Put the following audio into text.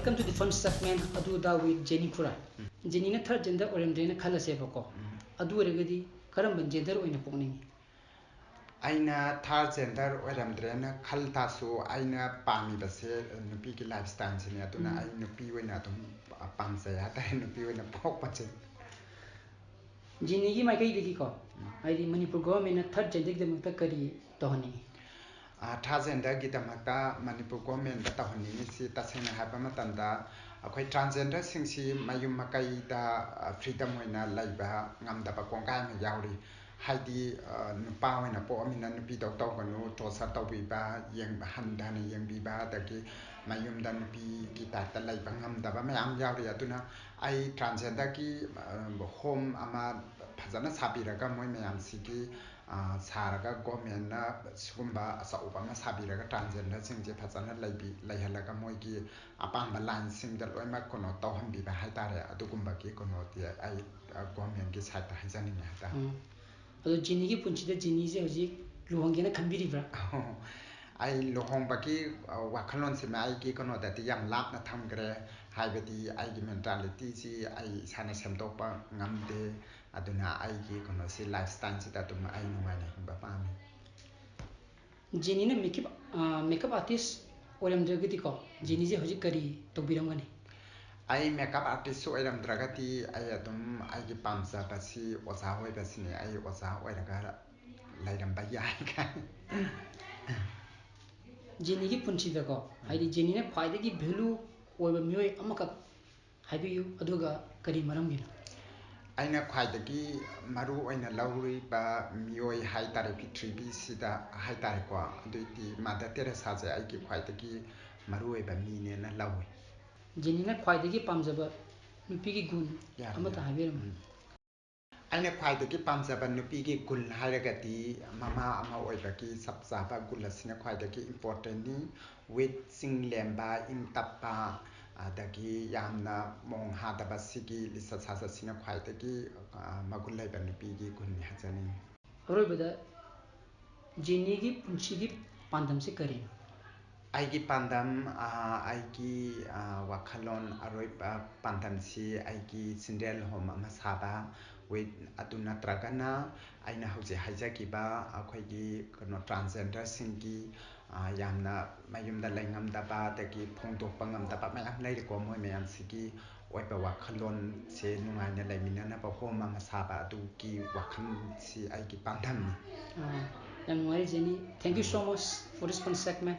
welcome to the fun segment aduda with Jenny Kura. Jenny na third gender oriented na khala se bako. Adu regadi karam gender oina pokning. Aina third gender oriented na khal tasu aina pami base nupi ki lifestyle sini atuna ai nupi oina tum pamsa ya ta nupi oina pok pache. Jenny gi mai kai digi ko. Ai di Manipur government na third gender de makta kari tohani. Third gender gi damakta Manipur government da tohani si tasena haba matanda akhoi transgender singsi mayum makai da freedom oina laiba ngamda ba kongkai ma yauri haidi nupa oina po amina nupi dok tok kanu tosa tawbiba yeng handana yeng biba dagi mayum da nupi ki ta laiba ngamda ba mayam yauri atuna ai transgender ki home ama phajana sabiraga moi mayam sigi saraga government na sugumba asauba ma sabiraga transgender singje phajana laibi laihalaga moi ki apamba line sing da loima kono tawhambi ba haitare adugumba ki kono ti ai government ki side haijani ne hata ado Jenny gi punchida Jenny je hoji luhongena khambiribra ai lohongba ki wakhalon se mai ki kono da ti yam lap na thamgre haibati ai gi mentality ji ai sana semdokpa ngamde aduna ai gi kono si lifestyle si da tum ai nungai na himba pami Jenny na makeup artist oramdragati ko Jenny je hoji kari tokbiramgani ai makeup artist so iram dragati ai adum ai gi pamsa basi osa hoi basini ai osa oiraga lairam ba yai ka Jenny gi punchida ko haidi Jenny na khwaidagi value oiba myoi amaka haibiyu aduga kari maramgina aina khwaidagi maru oina lauri ba myoi haitare pithribi sida haitare ko aduiti Mother Teresa je ai gi khwaidagi maru oiba mine na lawi Jenny na khwaidagi pamjaba nupigi gun amata haibiram aina khwaidagi pamjaba nupigi gun hairagati mama ama oibaki sapjaba gun asina khwaidagi important ni with singlemba ingtappa adagi yamna mong hadaba sigi lisa sasa sina khwaidagi magul laiba nupigi gun hajani aroibada Jenny gi punchigi pandam se kari aigi pandam aigi wakhalon aroiba pandam si aigi sindel home ama saba with aduna tragana aina hauji haijakiba akhoigi kono transgender singi yamna mayumda laingamdaba dagi phongdokpa ngamdaba mayam lairiko moi mayam sigi oiba wakhalon se nungaina laiminanaba home ama saba adugi wakhal si aigi pandam Jenny, thank you so much for this fun segment.